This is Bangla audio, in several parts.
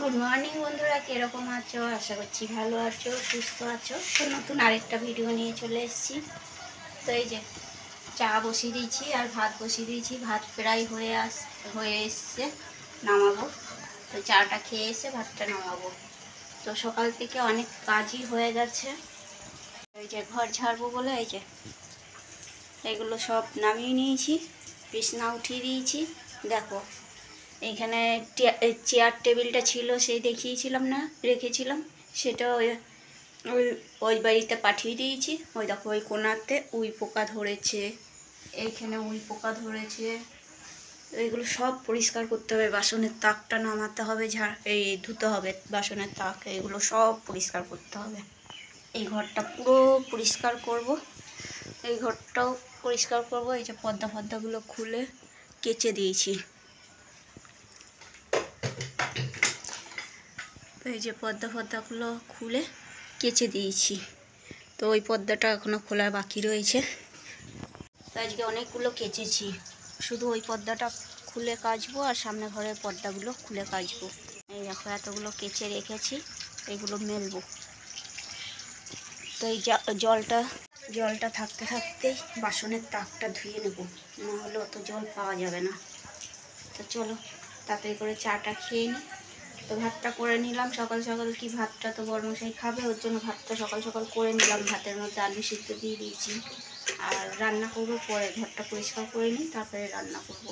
গুড মর্নিং বন্ধুরা, কিরকম আছো? আশা করছি ভালো আছো, সুস্থ আছো। তো নতুন আরেকটা ভিডিও নিয়ে চলে এসেছি। তো এই যে চা বসিয়ে দিয়েছি আর ভাত বসিয়ে দিয়েছি। ভাত প্রায় হয়ে এসছে, নামাবো। তো চাটা খেয়ে এসে ভাতটা নামাবো। তো সকাল থেকে অনেক কাজই হয়ে গেছে। এই যে ঘর ঝাড়বো বলে এই যে এগুলো সব নামিয়ে নিয়েছি, বিছনা উঠিয়ে দিয়েছি। দেখো এইখানে চেয়ার টেবিলটা ছিল, সেই দেখিয়েছিলাম না, রেখেছিলাম, সেটা ওই ওই ওই বাড়িতে পাঠিয়ে দিয়েছি। ওই দেখো ওই কোণাতে উই পোকা ধরেছে, এইখানে উই পোকা ধরেছে। এইগুলো সব পরিষ্কার করতে হবে। বাসনের তাকটা নামাতে হবে, ধুতে হবে বাসনের তাক। এগুলো সব পরিষ্কার করতে হবে। এই ঘরটা পুরো পরিষ্কার করব, এই ঘরটাও পরিষ্কার করব। এই যে পর্দাগুলো খুলে কেচে দিয়েছি। এই যে পর্দাগুলো খুলে কেচে দিয়েছি। তো ওই পর্দাটা এখনও খোলা বাকি রয়েছে। তো আজকে অনেকগুলো কেচেছি, শুধু ওই পর্দাটা খুলে কাচবো আর সামনে ঘরের পর্দাগুলো খুলে কাচবো। এই দেখো এতগুলো কেচে রেখেছি, এগুলো মেলবো। তো এই জলটা থাকতে থাকতেই বাসনের তাকটা ধুয়ে নেব, না হলে অত জল পাওয়া যাবে না। তো চলো তাড়াতাড়ি করে চাটা খেয়ে নিই। তো ভাতটা করে নিলাম সকাল সকাল। কি ভাতটা তো বড়মশাই খাবে, ওর জন্য ভাতটা সকাল সকাল করে নিলাম। ভাতের মধ্যে আলু সিদ্ধ দিয়ে দিয়েছি। আর রান্না করবো পরে, ঘরটা পরিষ্কার করে নিই, তারপরে রান্না করব।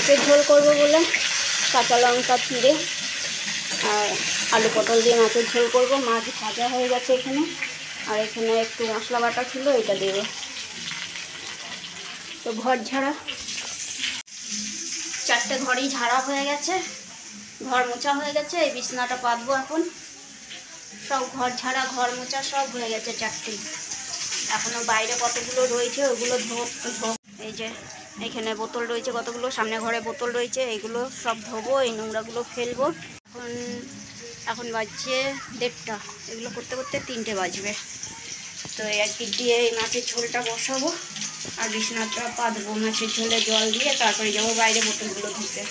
মাছের ঝোল করব বলে কাঁচা লঙ্কা চিড়ে আর আলু পটল দিয়ে মাছের ঝোল করব। মাছ ভাজা হয়ে গেছে এখানে, আর এখানে একটু মশলা বাটা ছিল, এটা দেবো। তো ঘর ঝাড়া, 4টে ঘরই ঝাড়া হয়ে গেছে, ঘর মোছা হয়ে গেছে। এই বিছনাটা পাতবো এখন। সব ঘর ঝাড়া ঘর মোছা সব হয়ে গেছে 4টেই। এখনও বাইরে কতগুলো রয়েছে ওগুলো ধোবো। এই যে এখানে বোতল রয়েছে কতগুলো, সামনে ঘরে বোতল রয়েছে, এইগুলো সব ধোবো, এই নোংরাগুলো ফেলবো। এখন বাজছে 1:30, এগুলো করতে করতে 3টে বাজবে। তো এক দিক দিয়ে এই মাছের ঝোলটা বসাবো আর বিছানাটা পাতবো। মাছের ঝোলে জল দিয়ে তারপরে যাবো বাইরে বোতলগুলো ধুতে।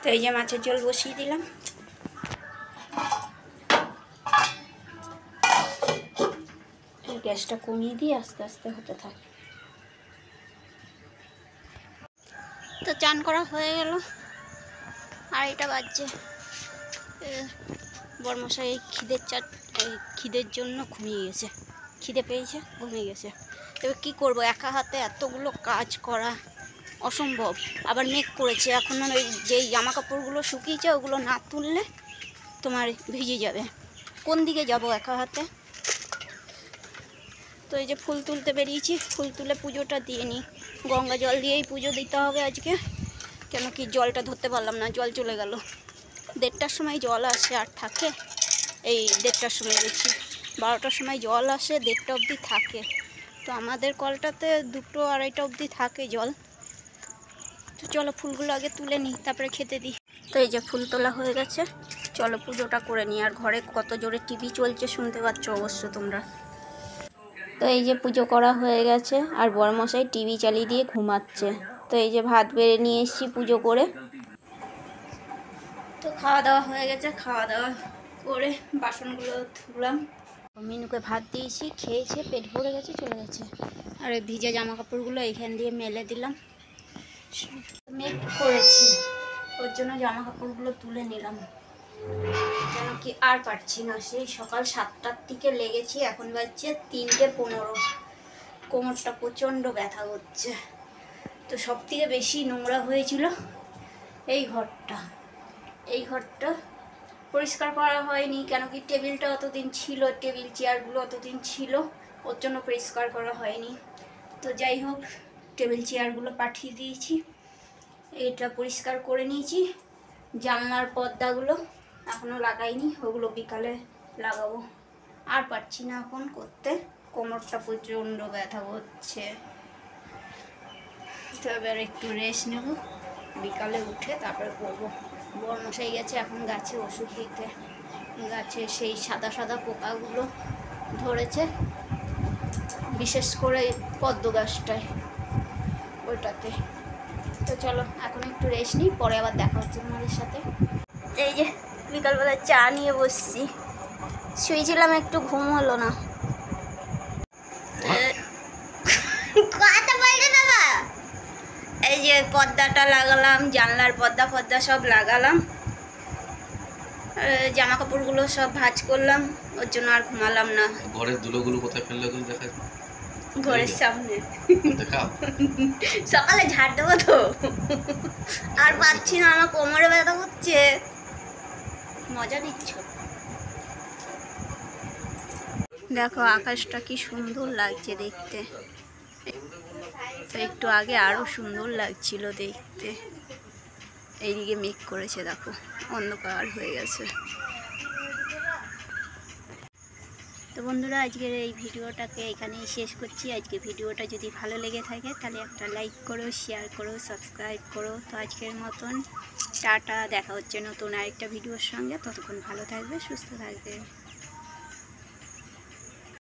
তো এই যে মাছের ঝোল বসিয়ে দিলাম। গ্যাসটা কমিয়ে দিয়ে আস্তে আস্তে হতে থাকে। তো চান করা হয়ে গেল, আর এটা বাজছে। বড়মশাই খিদের জন্য ঘুমিয়ে গেছে, খিদে পেয়েছে ঘুমিয়ে গেছে। তবে কী করবো, একা হাতে এতগুলো কাজ করা অসম্ভব। আবার মেঘ করেছে, এখন ওই যেই জামা কাপড়গুলো শুকিয়েছে ওগুলো না তুললে তোমার ভিজে যাবে। কোন দিকে যাব একা হাতে? তো এই যে ফুল তুলতে বেরিয়েছি, ফুল তুলে পুজোটা দিয়ে নিই। গঙ্গা জল দিয়েই পুজো দিতে হবে আজকে, কেন কি জলটা ধরতে পারলাম না, জল চলে গেল। 1:30টার সময় জল আসে আর থাকে। এই 1:30টার সময় গেছি, 12টার সময় জল আসে, 1:30টা অবধি থাকে। তো আমাদের কলটাতে 2টো 2:30টা অবধি থাকে জল। তো চলো ফুলগুলো আগে তুলে নিই, তারপরে খেতে দিই। তো এই যে ফুল তোলা হয়ে গেছে, চলো পুজোটা করে নিই। আর ঘরে কত জোরে টিভি চলছে শুনতে পাচ্ছ অবশ্য তোমরা। তো এই যে পুজো করা হয়ে গেছে, আর বড়মশাই টিভি চালিয়ে দিয়ে ঘুমাচ্ছে। তো এই যে ভাত বেড়ে নিয়ে এসেছি পুজো করে। তো খাওয়া দাওয়া হয়ে গেছে, খাওয়া দাওয়া করে বাসনগুলো ধুলাম। মিনুকে ভাত দিয়েছি, খেয়েছে, পেট ভরে গেছে, চলে গেছে। আর এই ভিজে জামা কাপড়গুলো এইখান দিয়ে মেলে দিলাম। মেঘ করেছে, ওর জন্য জামা কাপড়গুলো তুলে নিলাম, কেন কি আর পারছি না। সেই সকাল 7টার দিকে লেগেছি, এখন বাজছে 3:15। কোমরটা প্রচণ্ড ব্যথা হচ্ছে। তো সব থেকে বেশি নোংরা হয়েছিল এই ঘরটা। এই ঘরটা পরিষ্কার করা হয়নি, কেন কি টেবিলটা অতদিন ছিল, টেবিল চেয়ারগুলো অতদিন ছিল, ওর জন্য পরিষ্কার করা হয়নি। তো যাই হোক, টেবিল চেয়ারগুলো পাঠিয়ে দিয়েছি, এটা পরিষ্কার করে নিয়েছি। জানলার পর্দাগুলো এখনও লাগাইনি, ওগুলো বিকালে লাগাবো। আর পারছি না এখন করতে, কোমরটা প্রচণ্ড ব্যথা হচ্ছে। তো এবার একটু রেস্ট নেব, বিকালে উঠে তারপরে করবো। বড়মশাই গেছে এখন গাছে ওষুধ দিতে। গাছে সেই সাদা সাদা পোকাগুলো ধরেছে, বিশেষ করে পদ্ম গাছটায়, ওইটাতে। তো চলো এখন একটু রেস্ট নিই, পরে আবার দেখা হচ্ছে তোমাদের সাথে। এই যে বিকালবেলা চা নিয়ে বসছি, শুয়েছিলাম একটু, ঘুম হলো না। এই যে পর্দাটা লাগালাম, জানলার পর্দা সব লাগালাম, জামা কাপড়গুলো সব ভাঁজ করলাম, ওর জন্য আর ঘুমালাম না। ঘরের ধুলোগুলো কোথায় ফেললে দেখা ঘরের সামনে। সকালে ঝাড় দেবো তো, আর পাচ্ছি না, আমার কোমরে ব্যথা হচ্ছে। মজা নিচ্ছ? দেখো আকাশটা কি সুন্দর লাগছে দেখতে। তো একটু আগে আরো সুন্দর লাগছিল দেখতে। এইদিকে মেঘ করেছে, দেখো অন্ধকার হয়ে গেছে। তো বন্ধুরা, আজকের এই ভিডিওটাকে এখানেই শেষ করছি। আজকে ভিডিওটা যদি ভালো লেগে থাকে তাহলে একটা লাইক করো, শেয়ার করো, সাবস্ক্রাইব করো। তো আজকের মতন টাটা, দেখা হচ্ছে নতুন আরেকটা ভিডিওর সঙ্গে। ততক্ষণ ভালো থাকবে, সুস্থ থাকবে।